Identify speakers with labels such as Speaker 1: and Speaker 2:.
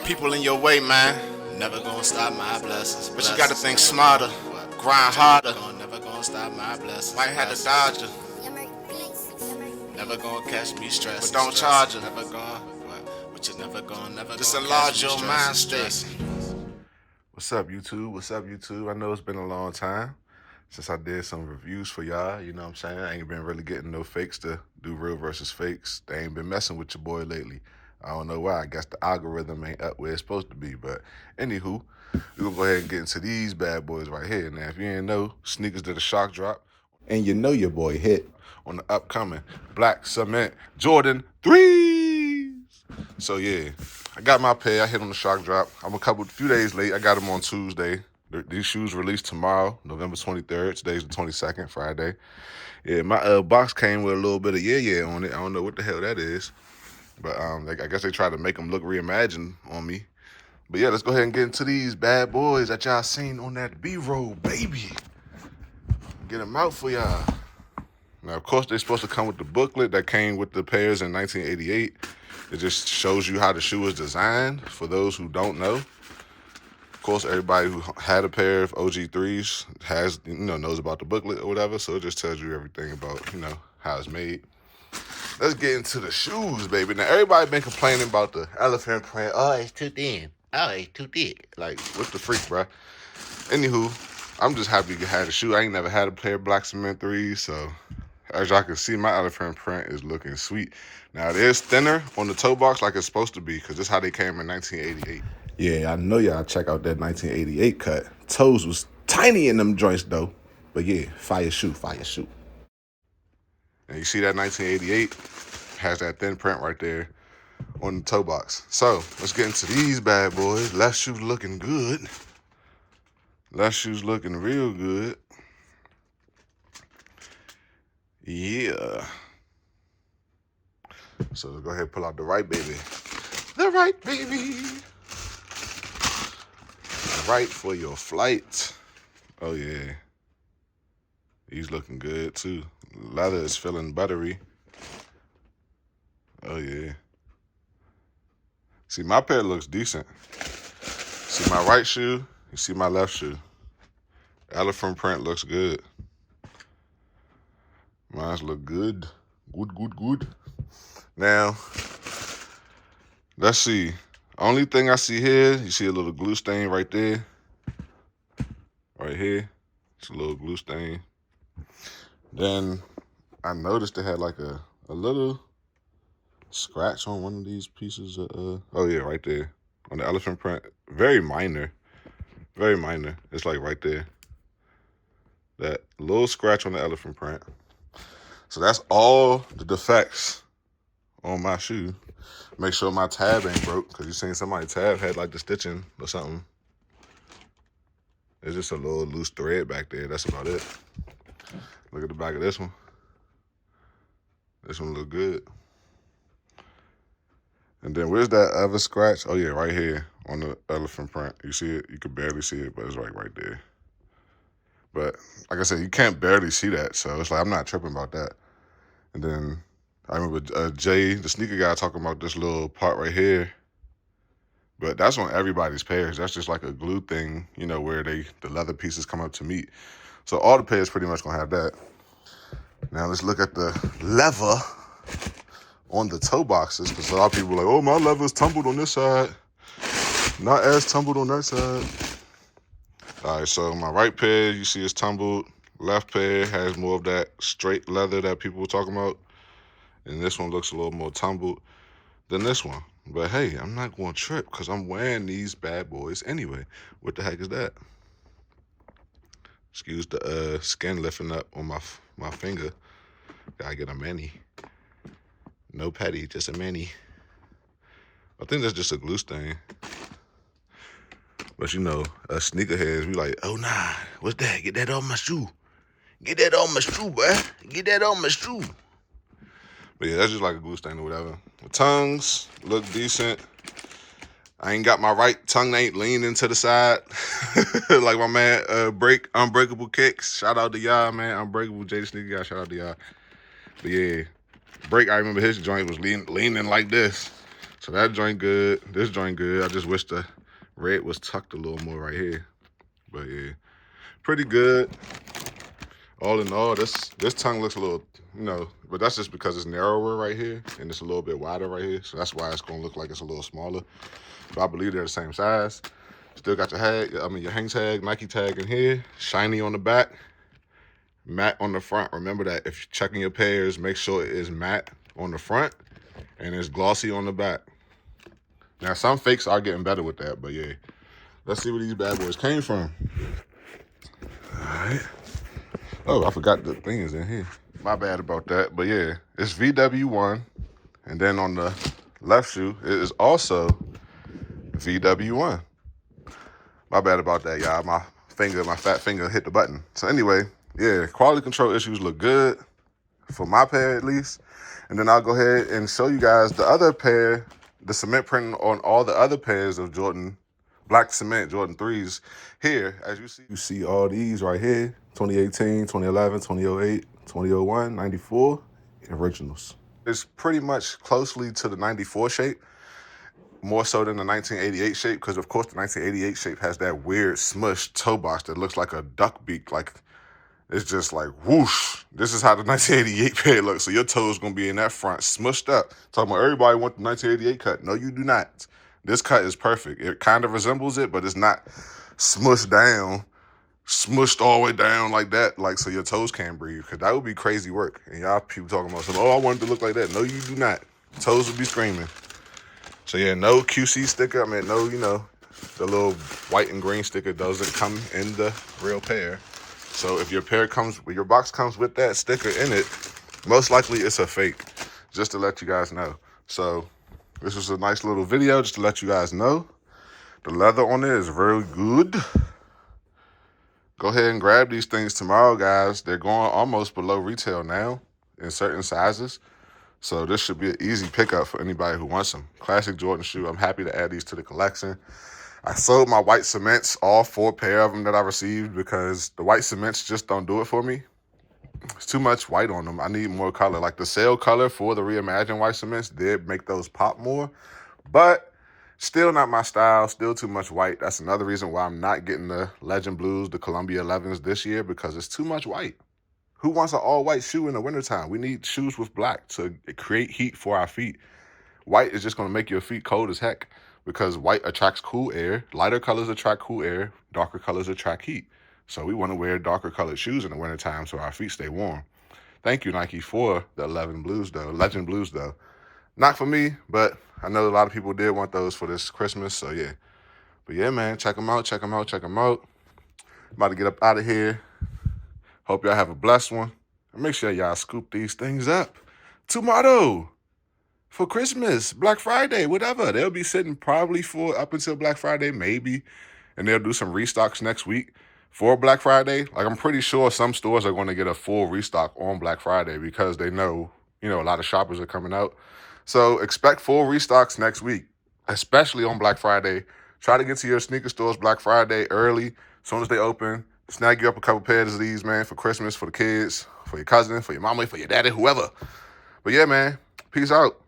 Speaker 1: People in your way, man. Never gonna stop my blessings. But you gotta think smarter, grind harder. Never gonna stop my blessings. Might have to dodge her. Never gonna catch me stressed. But don't charge her. Never gonna. But you never just enlarge your mind state.
Speaker 2: What's up, YouTube? What's up, YouTube? I know it's been a long time since I did some reviews for y'all. You know what I'm saying? I ain't been really getting no fakes to do real versus fakes. They ain't been messing with your boy lately. I don't know why. I guess the algorithm ain't up where it's supposed to be. But anywho, we're gonna go ahead and get into these bad boys right here. Now, if you ain't know, sneakers did a shock drop. And you know your boy hit on the upcoming Black Cement Jordan 3s. So yeah, I got my pair. I hit on the shock drop. I'm a few days late. I got them on Tuesday. These shoes released tomorrow, November 23rd. Today's the 22nd, Friday. Yeah, my box came with a little bit of yeah on it. I don't know what the hell that is. But I guess they tried to make them look reimagined on me. But yeah, let's go ahead and get into these bad boys that y'all seen on that B-roll, baby. Get them out for y'all. Now, of course, they're supposed to come with the booklet that came with the pairs in 1988. It just shows you how the shoe is designed for those who don't know. Of course, everybody who had a pair of OG3s knows about the booklet or whatever, so it just tells you everything about, how it's made. Let's get into the shoes, baby. Now, everybody been complaining about the elephant print. Oh, it's too thin. Oh, it's too thick. Like, what the freak, bruh? Anywho, I'm just happy you had a shoe. I ain't never had a pair of Black Cement 3s, so as y'all can see, my elephant print is looking sweet. Now, it is thinner on the toe box like it's supposed to be, because this is how they came in 1988. Yeah, I know y'all check out that 1988 cut. Toes was tiny in them joints, though. But yeah, fire shoe, fire shoe. And you see that 1988 has that thin print right there on the toe box. So, let's get into these bad boys. Left shoe looking good. Left shoe's looking real good. Yeah. So let's go ahead and pull out the right baby. The right baby. Right for your flight. Oh yeah. He's looking good too. Leather is feeling buttery. Oh yeah. See, my pair looks decent. See my right shoe, you see my left shoe. Elephant print looks good. Mine's look good. Good. Now, let's see. Only thing I see here, you see a little glue stain right there. Right here. It's a little glue stain. Then I noticed it had like a little scratch on one of these pieces of, oh yeah, right there. On the elephant print. Very minor. Very minor. It's like right there. That little scratch on the elephant print. So that's all the defects on my shoe. Make sure my tab ain't broke, because you seen somebody's tab had like the stitching or something. It's just a little loose thread back there. That's about it. Look at the back of this one. This one look good. And then where's that other scratch? Oh yeah, right here on the elephant print. You see it? You can barely see it, but it's right there. But like I said, you can't barely see that, so it's like I'm not tripping about that. And then I remember Jay, the sneaker guy, talking about this little part right here. But that's on everybody's pairs. That's just like a glue thing, where the leather pieces come up to meet. So all the pairs pretty much gonna have that. Now let's look at the leather on the toe boxes, because a lot of people are like, oh, my leather's tumbled on this side. Not as tumbled on that side. All right, so my right pair, you see it's tumbled. Left pair has more of that straight leather that people were talking about. And this one looks a little more tumbled than this one. But hey, I'm not going to trip, because I'm wearing these bad boys anyway. What the heck is that? Excuse the skin lifting up on my finger. Gotta get a mani. No patty, just a mani. I think that's just a glue stain. But sneakerheads, we like, oh nah, what's that? Get that on my shoe. Get that on my shoe, boy. Get that on my shoe. But yeah, that's just like a glue stain or whatever. The tongues look decent. I ain't got my right tongue ain't leaning to the side. Like my man Unbreakable Kicks. Shout out to y'all, man. Unbreakable J the Sneaker Guy, shout out to y'all. But yeah, I remember his joint was leaning like this. So that joint good. This joint good. I just wish the red was tucked a little more right here. But yeah, pretty good. All in all, this tongue looks a little, you know, but that's just because it's narrower right here and it's a little bit wider right here. So that's why it's gonna look like it's a little smaller. But I believe they're the same size. Still got your hang tag, Nike tag in here, shiny on the back, matte on the front. Remember that if you're checking your pairs, make sure it is matte on the front and it's glossy on the back. Now some fakes are getting better with that, but yeah. Let's see where these bad boys came from. All right. Oh, I forgot the thing is in here. My bad about that, but yeah, it's VW1. And then on the left shoe, it is also VW1. My bad about that, y'all. My fat finger hit the button. So anyway, yeah, quality control issues look good for my pair at least. And then I'll go ahead and show you guys the other pair, the cement print on all the other pairs of Jordan, black cement Jordan 3s here. As you see all these right here, 2018, 2011, 2008, 2001, 94, originals. It's pretty much closely to the 94 shape. More so than the 1988 shape, because of course the 1988 shape has that weird smushed toe box that looks like a duck beak. Like, it's just like whoosh. This is how the 1988 pair looks. So your toe's gonna be in that front, smushed up. Talking about everybody want the 1988 cut. No, you do not. This cut is perfect. It kind of resembles it, but it's not smushed down, smushed all the way down like that, like so your toes can't breathe. Because that would be crazy work. And y'all people talking about something, oh, I want it to look like that. No, you do not. Toes would be screaming. So yeah, no QC sticker. I mean, no, you know, the little white and green sticker doesn't come in the real pair. So if your box comes with that sticker in it, most likely it's a fake, just to let you guys know. So this was a nice little video just to let you guys know. The leather on it is very good. Go ahead and grab these things tomorrow, guys. They're going almost below retail now in certain sizes. So this should be an easy pickup for anybody who wants them. Classic Jordan shoe. I'm happy to add these to the collection. I sold my white cements, all 4 pair of them that I received, because the white cements just don't do it for me. It's too much white on them. I need more color. Like the sale color for the reimagined white cements did make those pop more, but still not my style. Still too much white. That's another reason why I'm not getting the Legend Blues, the Columbia 11s this year, because it's too much white. Who wants an all-white shoe in the wintertime? We need shoes with black to create heat for our feet. White is just going to make your feet cold as heck, because white attracts cool air. Lighter colors attract cool air. Darker colors attract heat. So we want to wear darker colored shoes in the wintertime so our feet stay warm. Thank you, Nike, for the Legend Blues, though. Not for me, but I know a lot of people did want those for this Christmas, so yeah. But yeah, man, check them out. I'm about to get up out of here. Hope y'all have a blessed one. And make sure y'all scoop these things up tomorrow for Christmas, Black Friday, whatever. They'll be sitting probably for up until Black Friday, maybe. And they'll do some restocks next week for Black Friday. Like, I'm pretty sure some stores are going to get a full restock on Black Friday because they know, you know, a lot of shoppers are coming out. So expect full restocks next week, especially on Black Friday. Try to get to your sneaker stores Black Friday early, as soon as they open. Snag you up a couple pairs of these, man, for Christmas, for the kids, for your cousin, for your mama, for your daddy, whoever. But yeah, man, peace out.